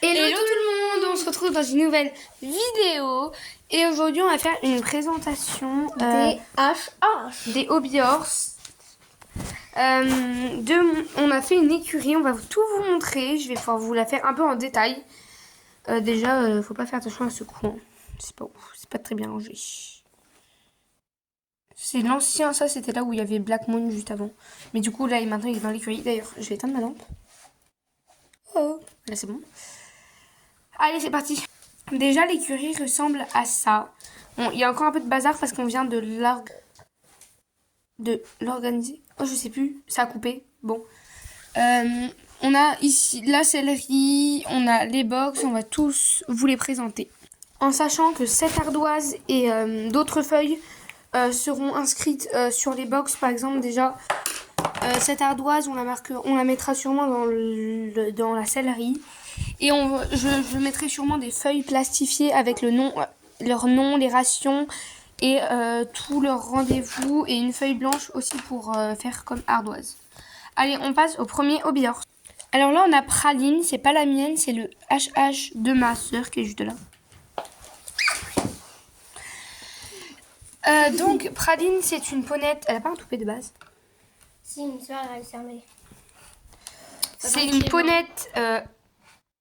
Hello tout le monde, on se retrouve dans une nouvelle vidéo et aujourd'hui on va faire une présentation des Hobby Horse. On a fait une écurie, on va tout vous montrer, je vais pouvoir vous la faire un peu en détail. Déjà, faut pas faire attention à ce coin, c'est pas ouf, c'est pas très bien rangé. C'est l'ancien, ça c'était là où il y avait Black Moon juste avant. Mais du coup là maintenant il est dans l'écurie, d'ailleurs je vais éteindre ma lampe. Oh, là c'est bon. Allez, c'est parti. Déjà, l'écurie ressemble à ça. Bon, il y a encore un peu de bazar parce qu'on vient de l'organiser. Oh, je sais plus. Ça a coupé. Bon. On a ici la sellerie, on a les box. On va tous vous les présenter. En sachant que cette ardoise et d'autres feuilles seront inscrites sur les box. Par exemple, déjà, cette ardoise, on la mettra sûrement dans la sellerie. Et je mettrai sûrement des feuilles plastifiées avec leur nom, les rations et tous leurs rendez-vous. Et une feuille blanche aussi pour faire comme ardoise. Allez, on passe au premier Hobby Horse. Alors là, on a Praline, c'est pas la mienne, c'est le HH de ma soeur qui est juste là. Donc, Praline, c'est une ponette. Elle a pas un toupet de base? Si, une soeur, elle s'est fermée. C'est une ponette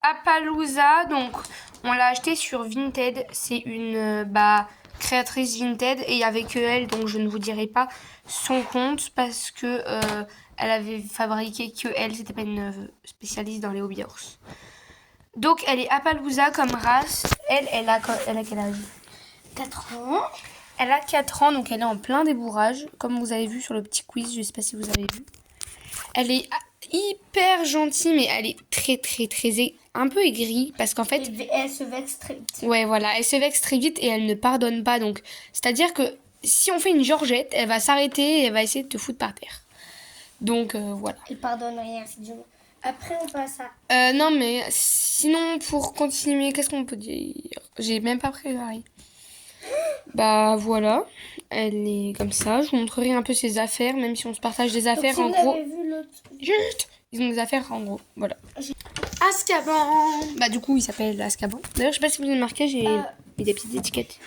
Appaloosa, donc on l'a acheté sur Vinted. C'est une créatrice Vinted et il n'y avait que elle, donc je ne vous dirai pas son compte parce que elle avait fabriqué que elle, c'était pas une spécialiste dans les Hobby Horse. Donc elle est Appaloosa comme race. Elle a quel âge? 4 ans. Elle a 4 ans, donc elle est en plein débourrage, comme vous avez vu sur le petit quiz, je sais pas si vous avez vu. Elle est hyper gentille, mais elle est très un peu aigrie parce qu'en fait Elle se vexe très vite. Ouais, voilà, elle se vexe très vite et elle ne pardonne pas. Donc, c'est-à-dire que si on fait une Georgette, elle va s'arrêter et elle va essayer de te foutre par terre. Donc, voilà. Elle pardonne rien, c'est dur. Après, on passe à... Non, mais sinon, pour continuer, qu'est-ce qu'on peut dire? J'ai même pas préparé. Bah, voilà. Elle est comme ça. Je vous montrerai un peu ses affaires, même si on se partage des affaires. Donc, si en gros... avez vu l'autre... Juste, ils ont des affaires en gros. Voilà. Azkaban. Bah, du coup, il s'appelle Azkaban. D'ailleurs, je sais pas si vous avez remarqué, j'ai mis des petites étiquettes.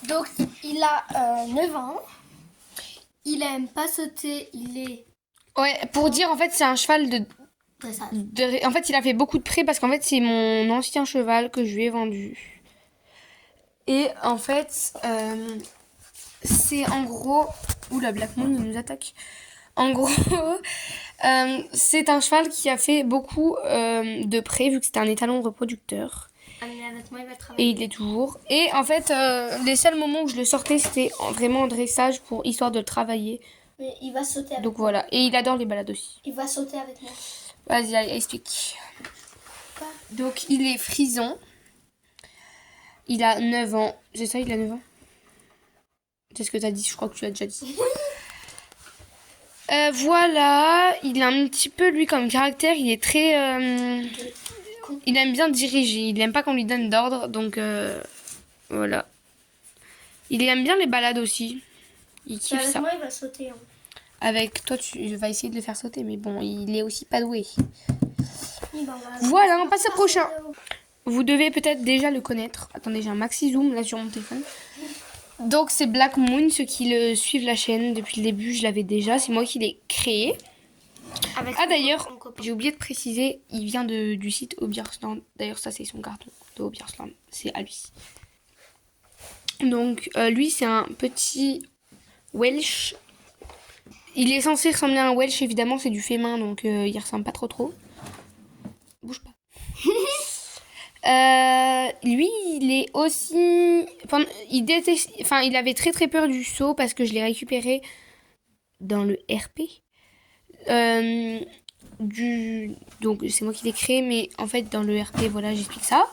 Donc, il a 9 ans. Il aime pas sauter. Il est... Ouais, pour dire, en fait, c'est un cheval en fait, il a fait beaucoup de prêts parce qu'en fait, c'est mon ancien cheval que je lui ai vendu. Et en fait, c'est en gros... Ouh, la Black Moon, il nous attaque. En gros, c'est un cheval qui a fait beaucoup de prêts vu que c'était un étalon reproducteur. Avec moi, il va travailler. Et il est toujours. Et en fait, les seuls moments où je le sortais, c'était vraiment en dressage pour histoire de le travailler. Mais il va sauter avec Donc voilà. Et il adore les balades aussi. Il va sauter avec moi. Vas-y, allez, explique. Donc, il est frison. Il a 9 ans. C'est ça, il a 9 ans? C'est ce que t'as dit, je crois que tu l'as déjà dit. Voilà. Il a un petit peu, lui, comme caractère. Il est très... il aime bien diriger. Il n'aime pas qu'on lui donne d'ordre. Donc, voilà. Il aime bien les balades aussi. Il kiffe avec ça. moi, il va sauter. Hein. Avec toi, tu vas essayer de le faire sauter. Mais bon, il est aussi pas doué. Voilà, on passe au prochain. Vous devez peut-être déjà le connaître. Attendez, j'ai un maxi zoom là sur mon téléphone. Donc c'est Black Moon, ceux qui le suivent la chaîne depuis le début, je l'avais déjà. C'est moi qui l'ai créé. D'ailleurs, j'ai oublié de préciser, il vient du site Hobby Horseland. D'ailleurs, ça c'est son carton de Hobby Horseland. C'est à lui. Donc lui, c'est un petit Welsh. Il est censé ressembler à un Welsh, évidemment, c'est du fémin, donc il ressemble pas trop. Bouge pas. Lui, il est aussi... il avait très peur du saut parce que je l'ai récupéré dans le RP. Donc, c'est moi qui l'ai créé, mais en fait, dans le RP, voilà, j'explique ça.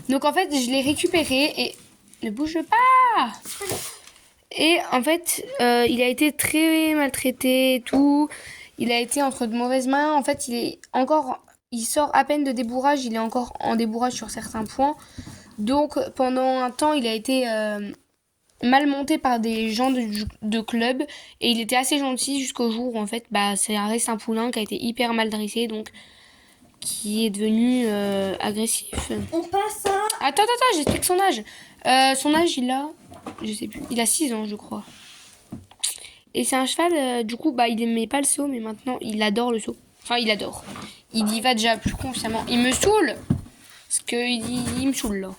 Donc, en fait, je l'ai récupéré et... Ne bouge pas! Et en fait, il a été très maltraité et tout. Il a été entre de mauvaises mains. En fait, il sort à peine de débourrage. Il est encore en débourrage sur certains points. Donc, pendant un temps, il a été mal monté par des gens de club. Et il était assez gentil jusqu'au jour où, en fait, ça reste un poulain qui a été hyper mal dressé. Donc, qui est devenu agressif. On passe à... Attends, j'explique son âge. Son âge, il a... Je sais plus. Il a 6 ans, je crois. Et c'est un cheval, du coup, bah, il aimait pas le saut, mais maintenant, il adore le saut. Enfin, il adore. Il y va déjà plus consciemment. Il me saoule. Parce qu'il dit, il me saoule, là.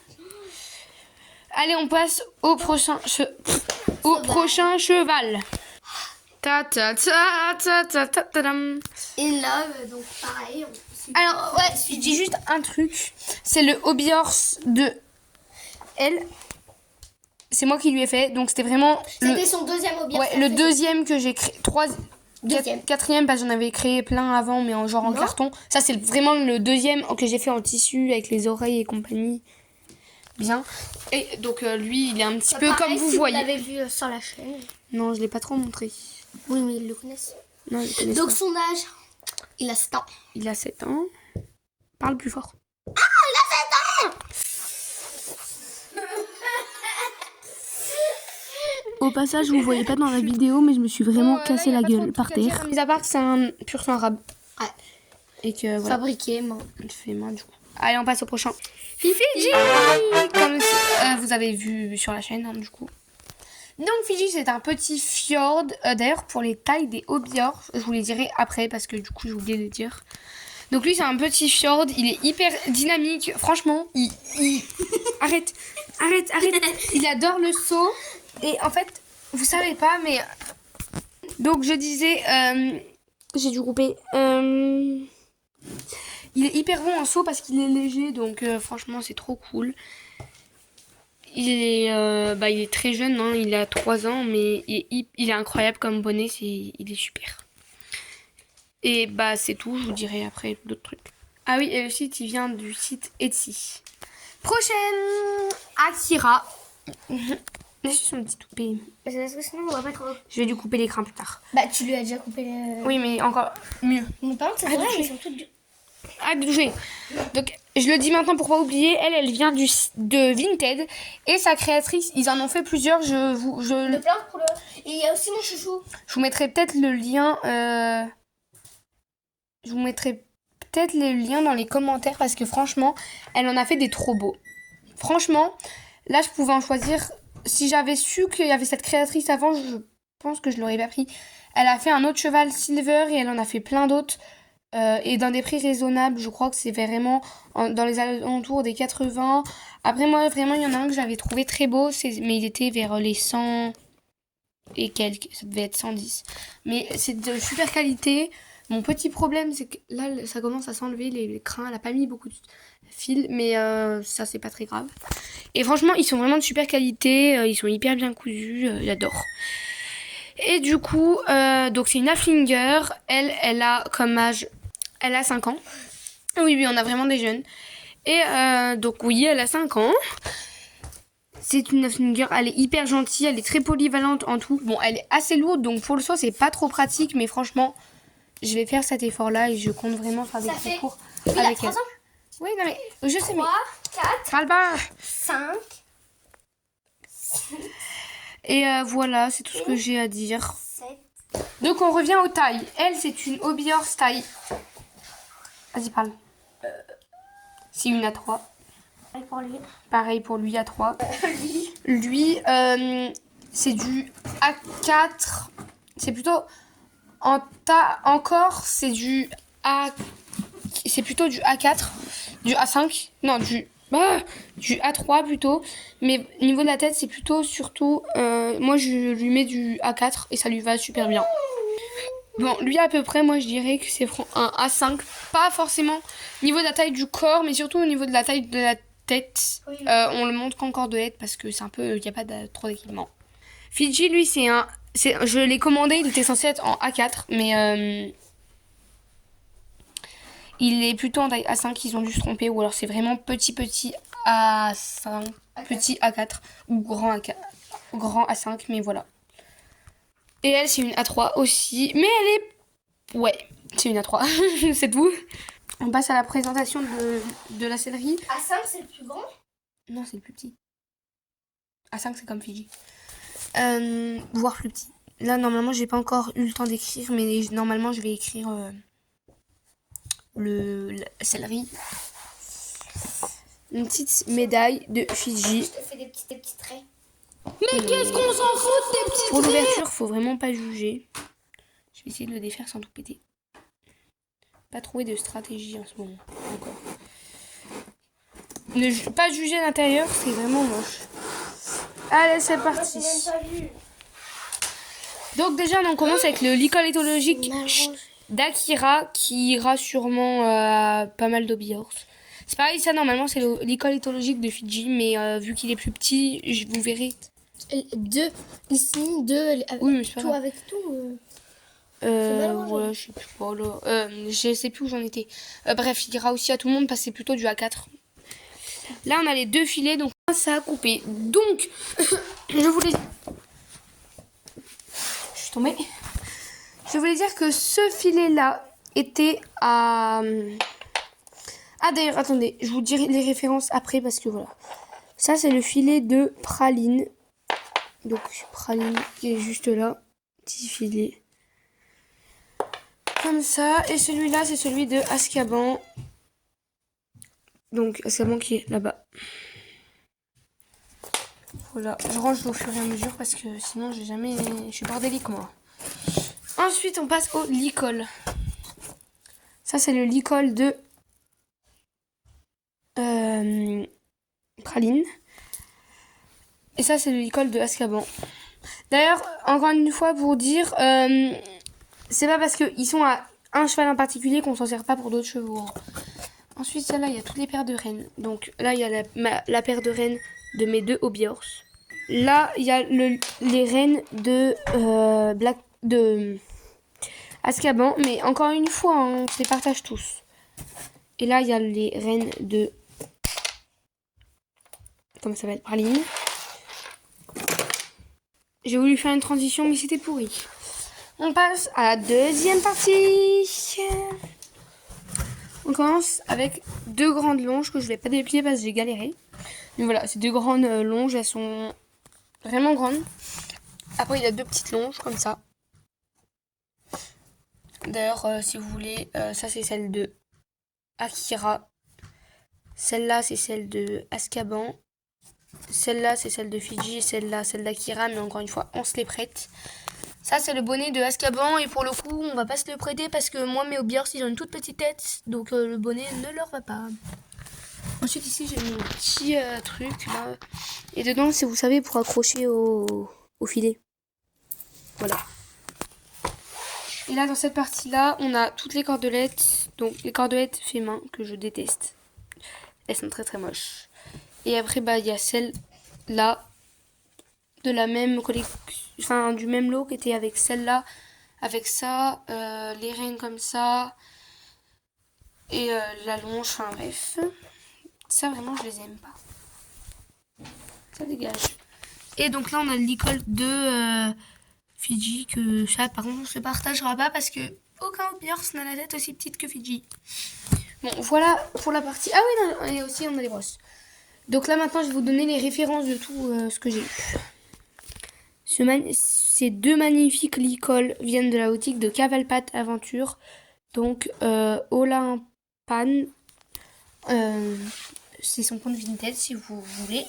Allez, on passe au prochain, prochain cheval. Ta-ta-ta-ta-ta-ta-ta-dam. Et là, donc pareil. Alors, ouais, je dis juste un truc. C'est le Hobbyhorse de elle. C'est moi qui lui ai fait. Donc, c'était vraiment... C'était son deuxième hobby. Ouais, le deuxième que j'ai créé. Quatrième, parce que j'en avais créé plein avant, mais en genre en carton. Ça, c'est vraiment le deuxième que j'ai fait en tissu avec les oreilles et compagnie. Bien. Et donc, lui, il est un petit peu pareil, comme vous si voyez. Vous l'avez vu sur la chaîne. Non, je l'ai pas trop montré. Oui, mais ils le connaissent. Non, ils le connaissent Donc, pas. son âge, il a 7 ans. Il a 7 ans. Parle plus fort. Ah, il a 7 ans. Au passage, vous voyez pas dans la vidéo, mais je me suis vraiment cassé la gueule par terre. Mis à part que c'est un pur sang arabe. Ouais. Et que voilà. Fabriqué, main. Fait main du coup. Allez, on passe au prochain. Fiji, comme vous avez vu sur la chaîne, hein, du coup. Donc Fiji, c'est un petit fjord. D'ailleurs, pour les tailles des hobbyhorses, je vous les dirai après parce que du coup, j'ai oublié de les dire. Donc lui, c'est un petit fjord. Il est hyper dynamique. Franchement, arrête. Il adore le saut. Et en fait, vous savez pas, mais... Donc, je disais... J'ai dû couper. Il est hyper bon en saut parce qu'il est léger. Donc, franchement, c'est trop cool. Il est très jeune. Hein, il a 3 ans. Mais il est incroyable comme bonnet. Il est super. Et bah, c'est tout. Je vous dirai après d'autres trucs. Ah oui, et le site, il vient du site Etsy. Prochaine Akira. Je suis son petit toupet. Parce que sinon, on va pas trop. Je vais lui couper l'écran plus tard. Bah, tu lui as déjà coupé les... Oui, mais encore mieux. Mais par contre, c'est vrai, ils sont toutes... Arrête de jouer. Donc, je le dis maintenant pour pas oublier, elle vient de Vinted. Et sa créatrice, ils en ont fait plusieurs. De plein de couleurs. Et il y a aussi mon chouchou. Je vous mettrai peut-être le lien. Je vous mettrai peut-être les liens dans les commentaires parce que franchement, elle en a fait des trop beaux. Franchement, là, je pouvais en choisir... Si j'avais su qu'il y avait cette créatrice avant, je pense que je l'aurais pas pris. Elle a fait un autre cheval silver et elle en a fait plein d'autres. Et dans des prix raisonnables, je crois que c'est vraiment dans les alentours des 80. Après, moi, vraiment, il y en a un que j'avais trouvé très beau, mais il était vers les 100 et quelques. Ça devait être 110. Mais c'est de super qualité. Mon petit problème, c'est que là, ça commence à s'enlever les crins. Elle a pas mis beaucoup de fil, mais ça, c'est pas très grave. Et franchement, ils sont vraiment de super qualité. Ils sont hyper bien cousus. J'adore. Et du coup, donc c'est une Haflinger. Elle a comme âge... Elle a 5 ans. Oui, on a vraiment des jeunes. Et donc oui, elle a 5 ans. C'est une Haflinger. Elle est hyper gentille. Elle est très polyvalente en tout. Bon, elle est assez lourde. Donc pour le saut, c'est pas trop pratique. Mais franchement, je vais faire cet effort-là. Et je compte vraiment faire des concours avec elle. 3 ans. Oui, non mais je sais, 3, 4, parle pas. 5. Et voilà, c'est tout ce que j'ai à dire. 7. Donc on revient aux tailles. Elle, c'est une Hobbyhorse taille. Vas-y, parle. C'est une A3. Pour lui. Pareil pour lui, A3. Lui, c'est du A4. C'est plutôt... Encore, c'est du A... C'est plutôt du A4. Du A5. Non, du A3 plutôt. Mais au niveau de la tête, c'est plutôt surtout... moi, je lui mets du A4 et ça lui va super bien. Bon, lui à peu près, moi je dirais que c'est un A5. Pas forcément au niveau de la taille du corps, mais surtout au niveau de la taille de la tête. Oui. On le montre qu'en cordelette parce que c'est un peu... Il n'y a pas trop d'équipement. Fiji, lui, c'est un... Je l'ai commandé, il était censé être en A4, mais... il est plutôt en taille A5, ils ont dû se tromper. Ou alors c'est vraiment petit A5, petit A4 ou grand A5, mais voilà. Et elle, c'est une A3 aussi. Mais elle est... Ouais, c'est une A3. C'est tout. On passe à la présentation de la sellerie. A5, c'est le plus grand. Non, c'est le plus petit. A5, c'est comme Fiji. Voire plus petit. Là, normalement, j'ai pas encore eu le temps d'écrire. Mais normalement, je vais écrire la céleri. Une petite médaille de Fidji. Je te fais des petits traits. Mais qu'est-ce qu'on s'en fout des petits Pour l'ouverture, faut vraiment pas juger. Je vais essayer de le défaire sans tout péter. Pas trouver de stratégie en ce moment. Encore. Ne pas juger l'intérieur, c'est vraiment moche. Allez, c'est parti. Donc déjà, on commence avec le licol éthologique d'Akira qui ira sûrement à pas mal d'Hobbyhorse. C'est pareil, ça normalement c'est le licol éthologique de Fidji, mais vu qu'il est plus petit, vous verrez. Deux ici, deux Oui, mais c'est pas tout grave. avec tout. Voilà, je sais plus pas là. Je sais plus où j'en étais. Bref, il ira aussi à tout le monde parce que c'est plutôt du A4. Là, on a les deux filets, donc ça a coupé. Donc, je voulais... Je suis tombée. Je voulais dire que ce filet-là était à... Ah d'ailleurs, attendez, je vous dirai les références après parce que voilà. Ça, c'est le filet de Praline. Donc, Praline qui est juste là. Petit filet. Comme ça. Et celui-là, c'est celui de Azkaban. Donc, Azkaban qui est là-bas. Voilà, je range au fur et à mesure parce que sinon, j'ai jamais... Je suis bordélique, moi. Ensuite, on passe au licol. Ça, c'est le licol de Praline. Et ça, c'est le licol de Azkaban. D'ailleurs, encore une fois, pour dire, c'est pas parce qu'ils sont à un cheval en particulier qu'on s'en sert pas pour d'autres chevaux. Hein. Ensuite, là, il y a toutes les paires de rennes. Donc là, il y a la paire de rennes de mes deux Hobbyhorse. Là, il y a les rennes de Azkaban. Mais encore une fois, on se les partage tous. Et là, il y a les rennes de... Comment ça s'appelle? Praline. J'ai voulu faire une transition, mais c'était pourri. On passe à la deuxième partie. On commence avec deux grandes longes que je vais pas déplier parce que j'ai galéré. Mais voilà, ces deux grandes longes, elles sont vraiment grandes. Après, il y a deux petites longes comme ça. D'ailleurs, si vous voulez, ça c'est celle de Akira. Celle-là, c'est celle de Azkaban. Celle-là, c'est celle de Fidji. Et celle-là, celle d'Akira. Mais encore une fois, on se les prête. Ça, c'est le bonnet de Azkaban. Et pour le coup, on va pas se le prêter parce que moi, mes Hobbyhorse, ils ont une toute petite tête. Donc, le bonnet ne leur va pas. Ensuite, ici, j'ai mon petit truc là. Et dedans, c'est, vous savez, pour accrocher au filet. Voilà. Et là, dans cette partie-là, on a toutes les cordelettes. Donc, les cordelettes fait main que je déteste. Elles sont très très moches. Et après, bah, il y a celle-là de la même collection, enfin, du même lot qui était avec celle-là, avec ça, les rennes comme ça, et la longe, enfin bref. Ça, vraiment, je les aime pas. Ça dégage. Et donc là, on a le licol de Fidji, que ça, par contre, on se partagera pas parce que aucun Hobbyhorse n'a la tête aussi petite que Fidji. Bon, voilà pour la partie... Ah oui, non, et aussi, on a les brosses. Donc là, maintenant, je vais vous donner les références de tout ce que j'ai eu. Ces deux magnifiques licols viennent de la boutique de Cavalpat Aventure. Donc, Olympan. C'est son compte Vinted, si vous voulez.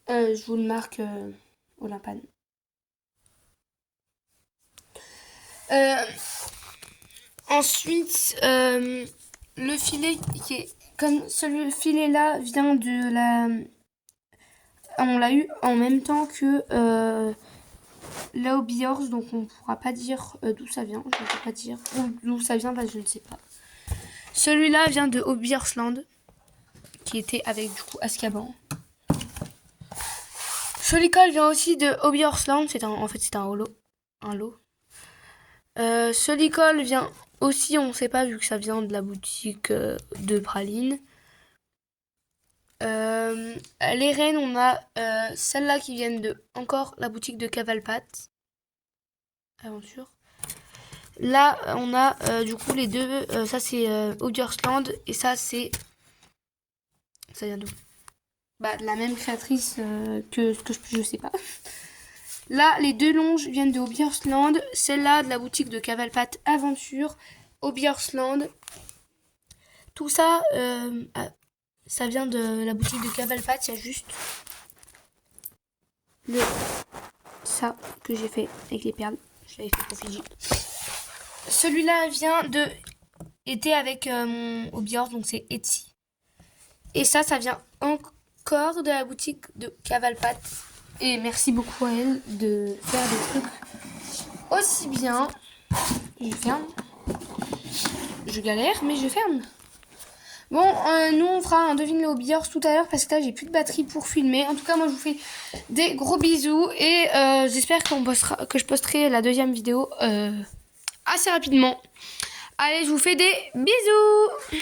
Je vous le marque Olympan. Ensuite, le filet qui est comme ce filet là vient de la... On l'a eu en même temps que la Hobbyhorse, donc on ne pourra pas dire d'où ça vient. Je ne peux pas dire d'où ça vient parce que je ne sais pas. Celui-là vient de Hobbyhorse Land, qui était avec du coup Azkaban. Ce licol vient aussi de Hobbyhorse Land, en fait c'est un lot. Ce licol vient aussi, on ne sait pas vu que ça vient de la boutique de Praline. Les rennes, on a celles-là qui viennent de encore la boutique de Cavalpat Aventure. Là, on a du coup les deux. Ça, c'est Hobbyhorse Land et ça, c'est. Ça vient d'où? Bah, de la même créatrice que je sais pas. Là, les deux longes viennent de Hobbyhorse Land. Celle-là, de la boutique de Cavalpat Aventure. Hobbyhorse Land. Tout ça, ça vient de la boutique de Cavalpat. Il y a juste ça que j'ai fait avec les perles. Je l'avais fait pour Fiji. Celui-là vient de été avec mon hobbyhorse, donc c'est Etsy. Et ça vient encore de la boutique de Cavalpat. Et merci beaucoup à elle de faire des trucs aussi bien. Je ferme. Je galère, mais je ferme. Bon, nous on fera un devine le hobbyhorse tout à l'heure parce que là j'ai plus de batterie pour filmer. En tout cas, moi je vous fais des gros bisous et j'espère que je posterai la deuxième vidéo assez rapidement. Allez, je vous fais des bisous.